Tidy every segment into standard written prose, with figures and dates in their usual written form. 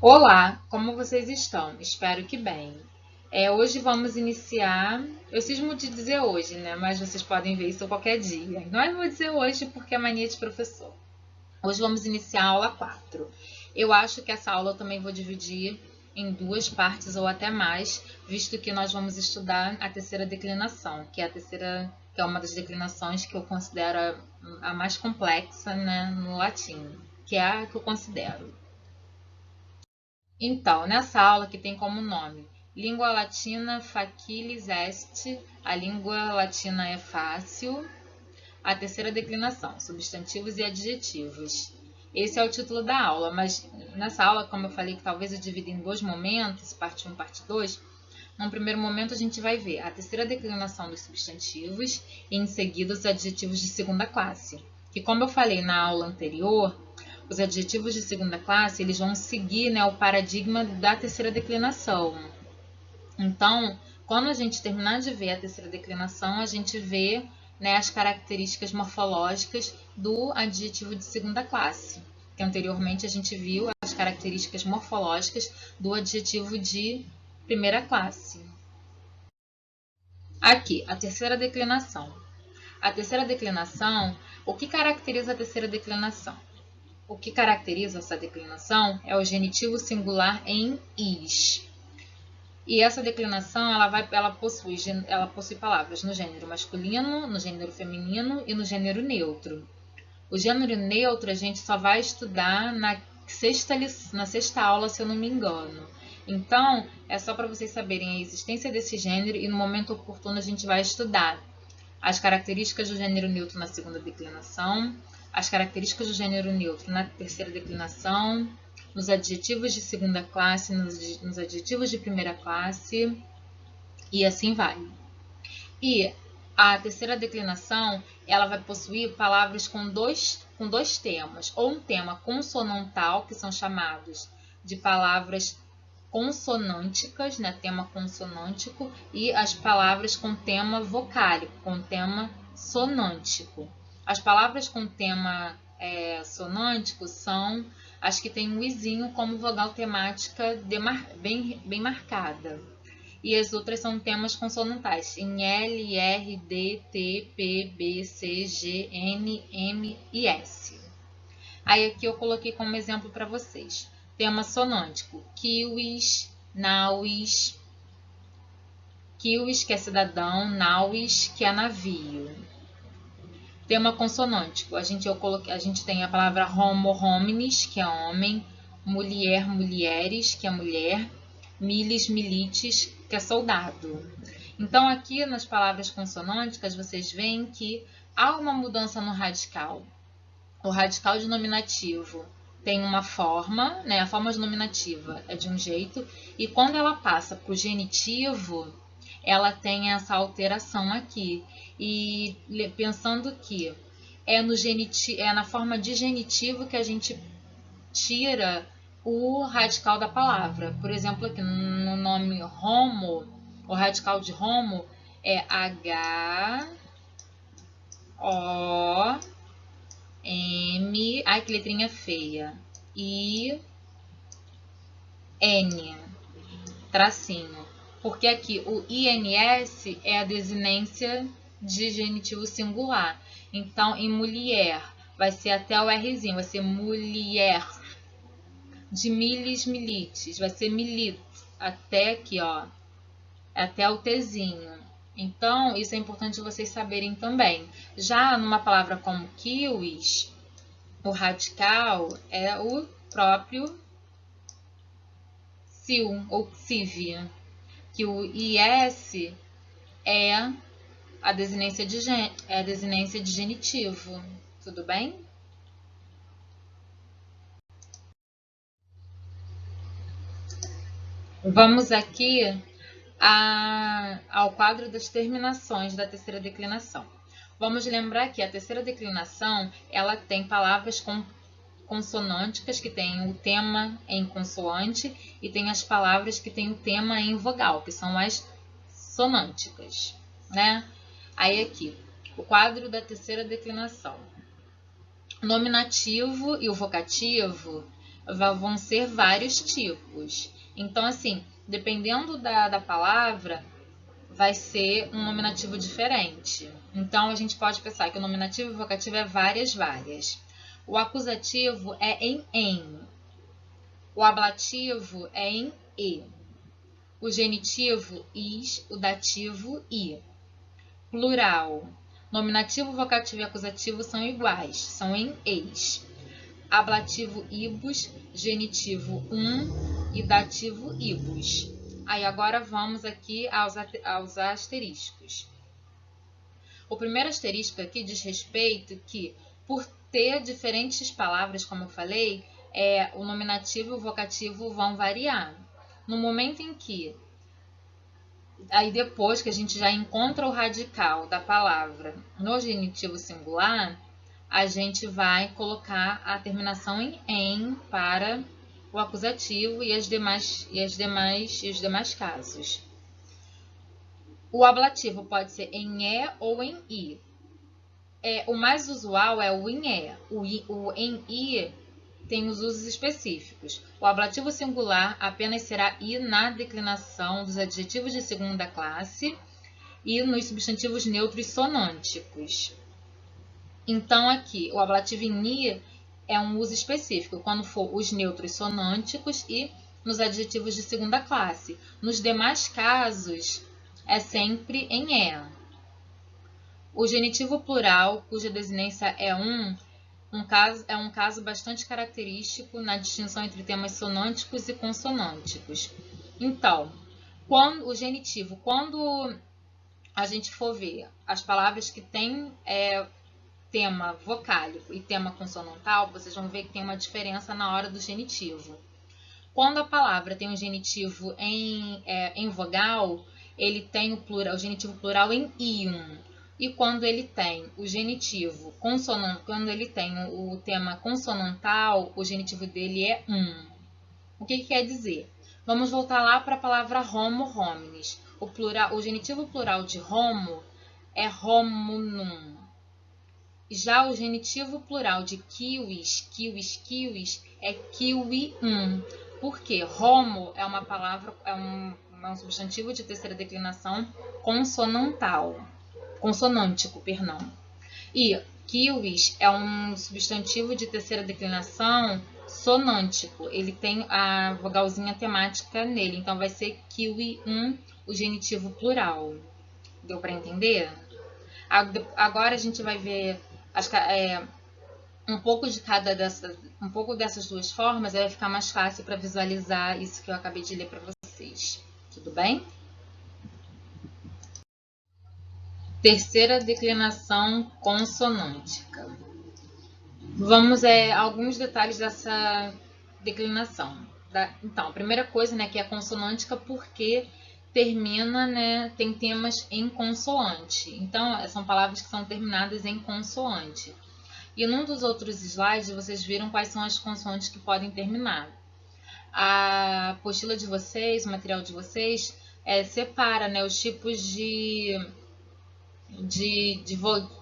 Olá, como vocês estão? Espero que bem. Hoje vamos iniciar. Eu cismo de dizer hoje, né? Mas vocês podem ver isso qualquer dia. Não vou dizer hoje porque é mania de professor. Hoje vamos iniciar a aula 4. Eu acho que essa aula eu também vou dividir em duas partes ou até mais, visto que nós vamos estudar a terceira declinação, que é uma das declinações que eu considero a mais complexa, né, no latim, que é a que eu considero. Então, nessa aula que tem como nome Língua Latina Facilis Est, a língua latina é fácil, a terceira declinação, substantivos e adjetivos. Esse é o título da aula, mas nessa aula, como eu falei que talvez eu divida em dois momentos, parte 1 e parte 2, num primeiro momento a gente vai ver a terceira declinação dos substantivos e em seguida os adjetivos de segunda classe, que como eu falei na aula anterior, os adjetivos de segunda classe eles vão seguir, né, o paradigma da terceira declinação. Então, quando a gente terminar de ver a terceira declinação, a gente vê, né, as características morfológicas do adjetivo de segunda classe, que anteriormente a gente viu as características morfológicas do adjetivo de primeira classe. Aqui, a terceira declinação. A terceira declinação, o que caracteriza a terceira declinação? O que caracteriza essa declinação é o genitivo singular em is. E essa declinação ela possui palavras no gênero masculino, no gênero feminino e no gênero neutro. O gênero neutro a gente só vai estudar na sexta aula, se eu não me engano. Então, é só para vocês saberem a existência desse gênero e no momento oportuno a gente vai estudar as características do gênero neutro na segunda declinação, as características do gênero neutro na terceira declinação, nos adjetivos de segunda classe, nos adjetivos de primeira classe e assim vai. E a terceira declinação, ela vai possuir palavras com dois temas, ou um tema consonantal, que são chamados de palavras consonânticas, né, tema consonântico, e as palavras com tema vocálico, com tema sonântico. As palavras com tema sonântico são as que têm um izinho como vogal temática bem marcada. E as outras são temas consonantais, em L, R, D, T, P, B, C, G, N, M e S. Aí aqui eu coloquei como exemplo para vocês. Tema sonântico, kiwis, nauis, kiwis que é cidadão, nauis que é navio. Tema consonântico, a gente tem a palavra homo, homines, que é homem, mulher, mulheres, que é mulher, milis, milites, que é soldado. Então aqui nas palavras consonânticas vocês veem que há uma mudança no radical. O radical de nominativo tem uma forma, né? A forma de nominativa é de um jeito, e quando ela passa para o genitivo, ela tem essa alteração aqui. E pensando que é na forma de genitivo que a gente tira o radical da palavra. Por exemplo, aqui no nome homo, o radical de homo é H, O, M, ai que letrinha feia, I, N, tracinho. Porque aqui o INS é a desinência de genitivo singular. Então, em mulher, vai ser até o Rzinho, vai ser mulher. De milis, milites, vai ser milit, até aqui, ó, até o Tzinho. Então, isso é importante vocês saberem também. Já numa palavra como kiwis, o radical é o próprio sil ou xiv, que o is é a desinência de genitivo. Tudo bem? Vamos aqui ao quadro das terminações da terceira declinação. Vamos lembrar que a terceira declinação ela tem palavras consonânticas que têm o tema em consoante e tem as palavras que têm o tema em vogal, que são as sonânticas, né? Aí aqui, o quadro da terceira declinação. O nominativo e o vocativo vão ser vários tipos. Então, assim, dependendo da palavra, vai ser um nominativo diferente. Então, a gente pode pensar que o nominativo e o vocativo é várias. O acusativo é em em. O ablativo é em e. O genitivo, is. O dativo, i. Plural. Nominativo, vocativo e acusativo são iguais, são em eis. Ablativo, ibus. Genitivo, e dativo, ibus. Aí agora vamos aqui aos asteriscos. O primeiro asterisco aqui diz respeito que, por ter diferentes palavras, como eu falei, o nominativo e o vocativo vão variar. No momento em que, aí depois que a gente já encontra o radical da palavra no genitivo singular, a gente vai colocar a terminação em para o acusativo e os demais casos. O ablativo pode ser em e ou em i. O mais usual é o em e. O em i tem os usos específicos. O ablativo singular apenas será i na declinação dos adjetivos de segunda classe e nos substantivos neutros sonânticos. Então, aqui, o ablativo em i é um uso específico, quando for os neutros sonânticos e nos adjetivos de segunda classe. Nos demais casos, é sempre em e. O genitivo plural, cuja desinência é um caso bastante característico na distinção entre temas sonânticos e consonânticos. Então, quando a gente for ver as palavras que têm tema vocálico e tema consonantal, vocês vão ver que tem uma diferença na hora do genitivo. Quando a palavra tem um genitivo em vogal, ele tem o genitivo plural em ium. E quando ele tem o genitivo consonante, quando ele tem o tema consonantal, o genitivo dele é O que quer dizer? Vamos voltar lá para a palavra homo hominis. O genitivo plural de homo é homunum. Já o genitivo plural de kiwis é kiwium. Por quê? Homo é uma palavra, é um substantivo de terceira declinação consonântico, perdão. E kiwis é um substantivo de terceira declinação sonântico. Ele tem a vogalzinha temática nele, então vai ser kiwium, o genitivo plural. Deu para entender? Agora a gente vai ver um pouco dessas duas formas, aí vai ficar mais fácil para visualizar isso que eu acabei de ler para vocês. Tudo bem? Terceira declinação consonântica. Vamos a alguns detalhes dessa declinação. Então, a primeira coisa, que é consonântica porque termina, tem temas em consoante. Então, são palavras que são terminadas em consoante. E num dos outros slides, vocês viram quais são as consoantes que podem terminar. A apostila de vocês, o material de vocês, separa os tipos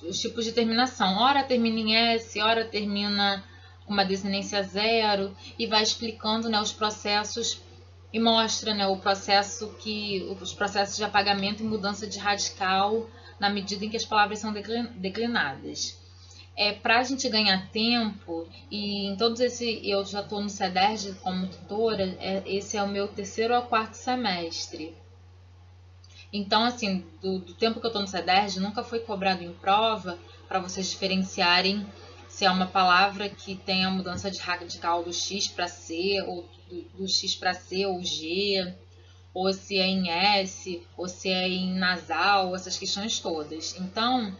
os tipos de terminação. Ora termina em S, ora termina com uma desinência zero, e vai explicando os processos e mostra os processos de apagamento e mudança de radical na medida em que as palavras são declinadas. Para a gente ganhar tempo, e em todos eu já estou no CEDERJ como tutora, esse é o meu 3º ou 4º semestre. Então, assim, do tempo que eu estou no CEDERJ, nunca foi cobrado em prova para vocês diferenciarem se é uma palavra que tem a mudança de radical do X para C, ou do X para C ou G, ou se é em S, ou se é em nasal, essas questões todas. Então,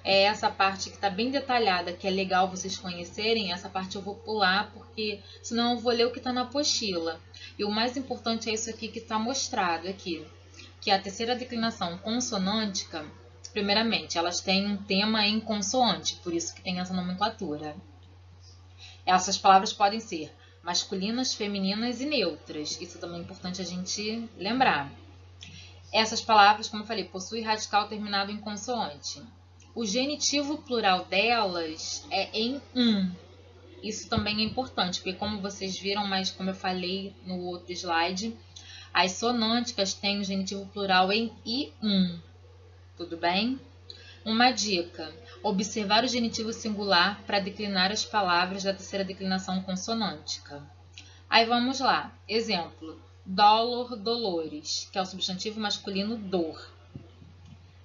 essa parte que está bem detalhada, que é legal vocês conhecerem, essa parte eu vou pular, porque senão eu vou ler o que está na apostila. E o mais importante é isso aqui que está mostrado aqui, que a terceira declinação consonântica, primeiramente, elas têm um tema em consoante, por isso que tem essa nomenclatura. Essas palavras podem ser masculinas, femininas e neutras. Isso também é importante a gente lembrar. Essas palavras, como eu falei, possuem radical terminado em consoante. O genitivo plural delas é em Isso também é importante, porque como vocês viram, mas como eu falei no outro slide, as sonânticas têm o genitivo plural em I1, tudo bem? Uma dica: observar o genitivo singular para declinar as palavras da terceira declinação consonântica. Aí vamos lá. Exemplo: dolor, dolores, que é o substantivo masculino dor.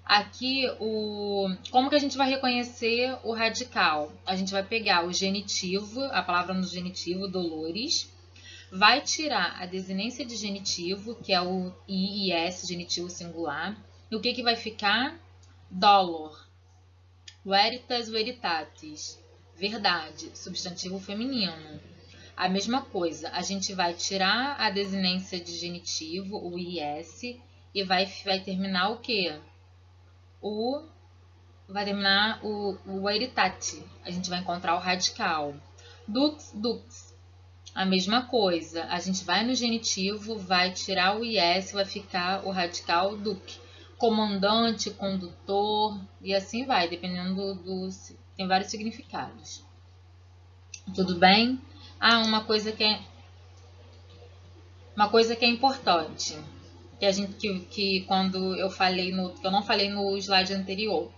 Aqui, como que a gente vai reconhecer o radical? A gente vai pegar o genitivo, a palavra no genitivo, dolores, vai tirar a desinência de genitivo, que é o I e S, genitivo singular. E o que vai ficar? Dolor. Veritas, veritatis. Verdade, substantivo feminino. A mesma coisa, a gente vai tirar a desinência de genitivo, o IS, e vai terminar o quê? Vai terminar o veritate. A gente vai encontrar o radical. Dux, dux. A mesma coisa, a gente vai no genitivo, vai tirar o IS, vai ficar o radical duc. Comandante, condutor, e assim vai, dependendo tem vários significados. Tudo bem? Uma coisa que é importante, que quando eu falei que eu não falei no slide anterior.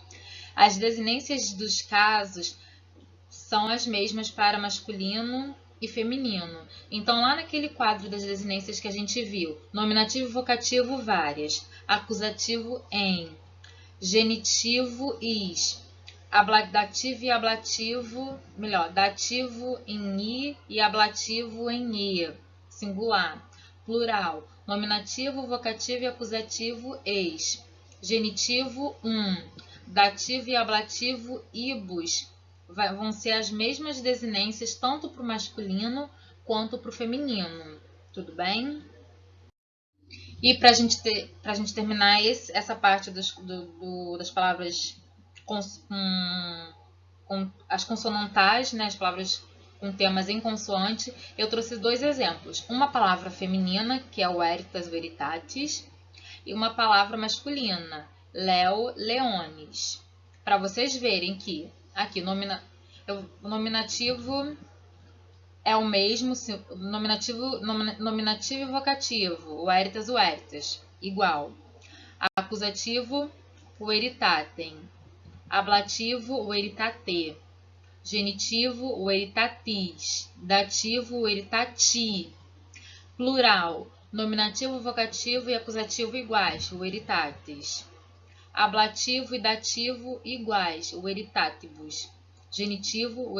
As desinências dos casos são as mesmas para masculino e feminino. Então, lá naquele quadro das desinências que a gente viu, nominativo e vocativo várias, acusativo em, genitivo is, dativo e ablativo, dativo em i e ablativo em e, singular, plural, nominativo, vocativo e acusativo eis, genitivo dativo e ablativo ibus, vão ser as mesmas desinências tanto para o masculino quanto para o feminino, tudo bem? E para a gente terminar essa parte das palavras com as consonantais, né, as palavras com temas em consoante, eu trouxe dois exemplos. Uma palavra feminina, que é o veritas, veritatis, e uma palavra masculina, leo, leones. Para vocês verem que aqui o nominativo é o mesmo, nominativo e vocativo, o veritas, igual. Acusativo, o veritatem. Ablativo, o veritate. Genitivo, o veritatis. Dativo, o veritati. Plural, nominativo, vocativo e acusativo iguais, o veritatis. Ablativo e dativo iguais, o veritatibus. Genitivo,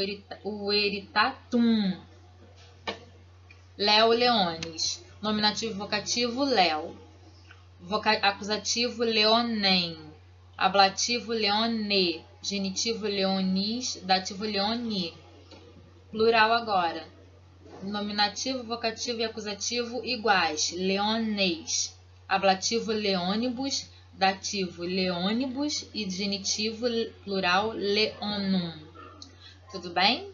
o veritatum. Leo, leones. Nominativo e vocativo, leo. Acusativo, leonem. Ablativo, leone. Genitivo, leonis. Dativo, leoni. Plural agora. Nominativo, vocativo e acusativo iguais. Leones. Ablativo, leônibus. Dativo, leônibus. E genitivo, plural, leonum. Tudo bem?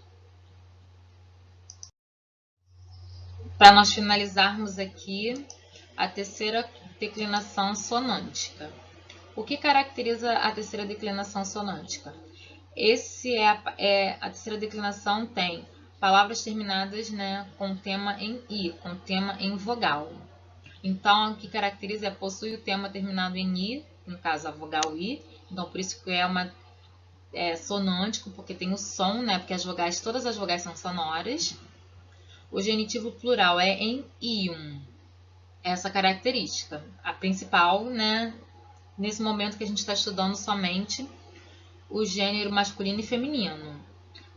Para nós finalizarmos aqui a terceira declinação sonântica. O que caracteriza a terceira declinação sonântica? A terceira declinação tem palavras terminadas, né, com tema em i, com tema em vogal. Então, o que caracteriza possui o tema terminado em i, no caso a vogal i. Então, por isso que é sonântico, porque tem o som, né, porque todas as vogais são sonoras. O genitivo plural é em ium. Essa característica, a principal, né, nesse momento que a gente está estudando somente o gênero masculino e feminino.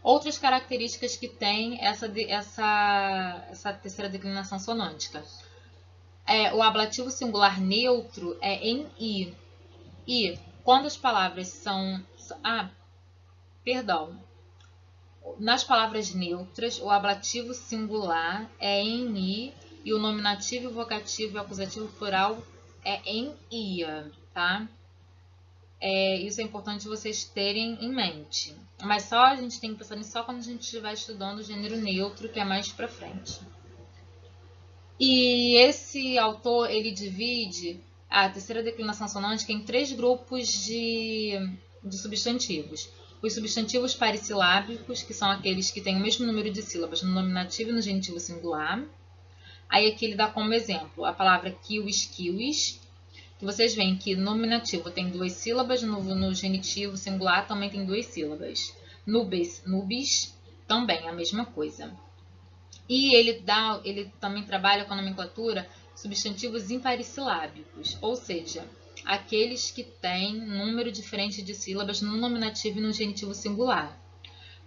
Outras características que tem essa terceira declinação sonântica. O ablativo singular neutro é em i. E quando as palavras são... Nas palavras neutras, o ablativo singular é em i e o nominativo, vocativo e acusativo plural é em ia, tá? Isso é importante vocês terem em mente. Mas a gente tem que pensar nisso só quando a gente estiver estudando o gênero neutro, que é mais pra frente. E esse autor, ele divide a terceira declinação sonântica em 3 grupos de substantivos. Os substantivos parissilábicos, que são aqueles que têm o mesmo número de sílabas no nominativo e no genitivo singular. Aí aqui ele dá como exemplo a palavra kiwis, kiwis, que vocês veem que no nominativo tem 2 sílabas, no genitivo singular também tem 2 sílabas. Nubes, nubis, também a mesma coisa. E ele também trabalha com a nomenclatura substantivos imparissilábicos, ou seja, aqueles que têm número diferente de sílabas no nominativo e no genitivo singular,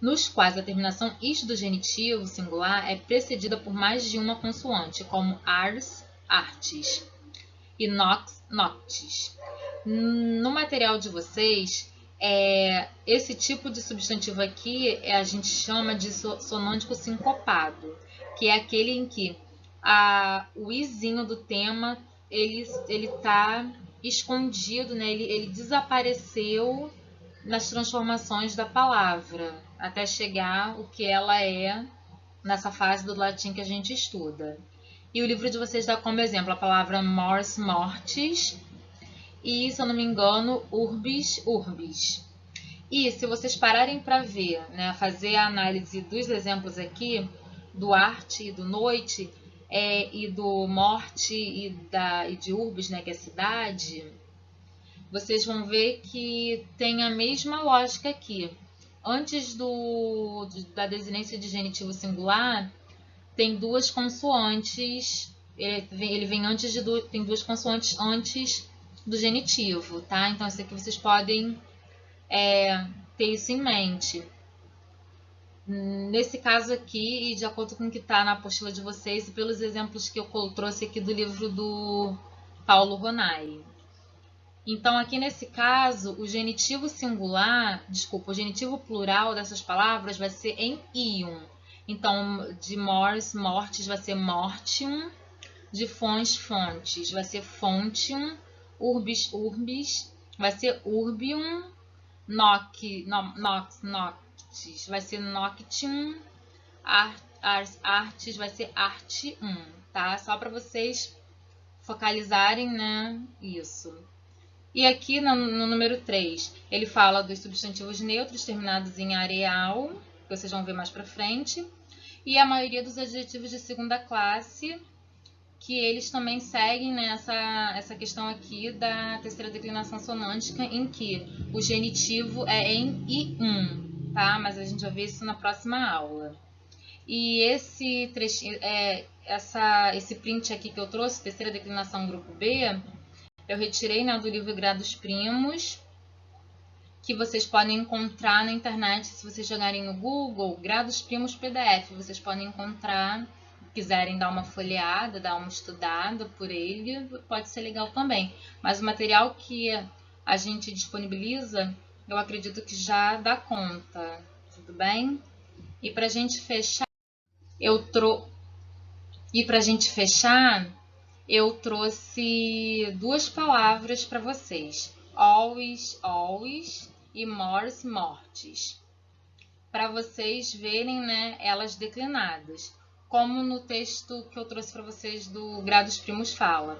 nos quais a terminação is do genitivo singular é precedida por mais de uma consoante, como ars, artes, e nox, noctis. No material de vocês, esse tipo de substantivo aqui a gente chama de sonântico sincopado, que é aquele em que o izinho do tema ele está escondido, né? Ele desapareceu nas transformações da palavra, até chegar o que ela é nessa fase do latim que a gente estuda. E o livro de vocês dá como exemplo a palavra mors, mortis, e, se eu não me engano, urbis, urbis. E se vocês pararem para ver, né, fazer a análise dos exemplos aqui, do arte e do noite, e do morte e de urbis, né, que é cidade, vocês vão ver que tem a mesma lógica aqui. Antes da desinência de genitivo singular, tem 2 consoantes, ele vem antes tem 2 consoantes antes do genitivo, tá? Então, isso aqui vocês podem ter isso em mente. Nesse caso aqui, e de acordo com o que está na apostila de vocês, e pelos exemplos que eu trouxe aqui do livro do Paulo Ronai. Então, aqui nesse caso, o genitivo o genitivo plural dessas palavras vai ser em ium. Então, de mors, mortis, vai ser mortium. De fons, fontes, vai ser fontium. Urbis, urbis, vai ser urbium. Nox, noctis, vai ser noctium. Artes, vai ser artium, tá? Só para vocês focalizarem, né? Isso. E aqui no número 3, ele fala dos substantivos neutros terminados em areal, que vocês vão ver mais para frente, e a maioria dos adjetivos de segunda classe, que eles também seguem essa questão aqui da terceira declinação sonântica, em que o genitivo é em ium, tá? Mas a gente vai ver isso na próxima aula. E esse print aqui que eu trouxe, terceira declinação grupo B, eu retirei, né, do livro Grados Primos, que vocês podem encontrar na internet. Se vocês jogarem no Google, Grados Primos PDF, vocês podem encontrar. Se quiserem dar uma folheada, dar uma estudada por ele, pode ser legal também. Mas o material que a gente disponibiliza, eu acredito que já dá conta, tudo bem? E para a gente fechar, eu trouxe 2 palavras para vocês, always, always e mors, mortis, para vocês verem, né, elas declinadas, como no texto que eu trouxe para vocês do Grados Primos fala.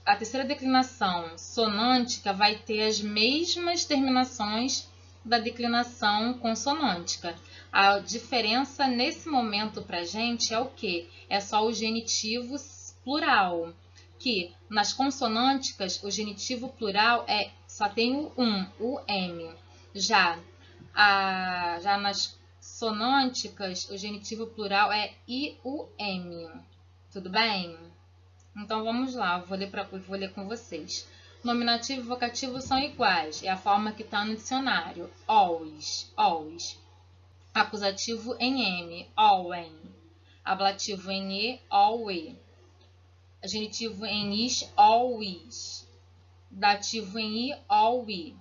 A terceira declinação sonântica vai ter as mesmas terminações da declinação consonântica. A diferença nesse momento para a gente é o quê? É só o genitivo plural, que nas consonânticas o genitivo plural só tem o M. Já nas sonânticas o genitivo plural é IUM. Tudo bem? Então vamos lá, eu vou ler com vocês. Nominativo e vocativo são iguais, é a forma que está no dicionário. Always, always. Acusativo em M, alwen. Ablativo em E, alwe. Genitivo em is, always. Dativo em I, alwi.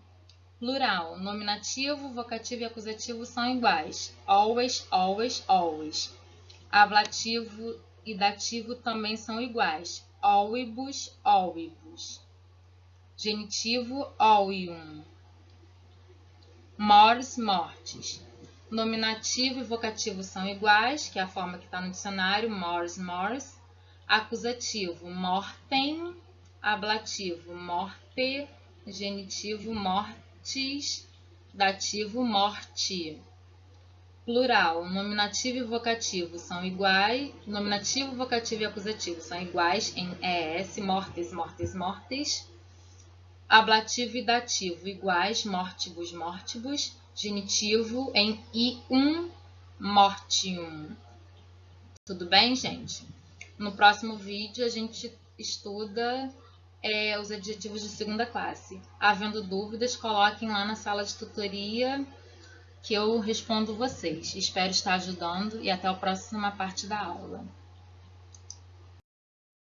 Plural, nominativo, vocativo e acusativo são iguais. Always, always, always. Ablativo e dativo também são iguais. Alwibus, alwibus. Genitivo, alwium. Mors, mortis. Nominativo e vocativo são iguais, que é a forma que está no dicionário, mors, mors. Acusativo, mortem. Ablativo, morte. genitivo mortis, dativo morte. Plural, nominativo e vocativo são iguais, nominativo, vocativo e acusativo são iguais em ES, mortes, mortes, mortes. Ablativo e dativo iguais, mortibus, mortibus. Genitivo em ium, mortium. Tudo bem, gente? No próximo vídeo a gente estuda os adjetivos de segunda classe. Havendo dúvidas, coloquem lá na sala de tutoria que eu respondo vocês. Espero estar ajudando e até a próxima parte da aula.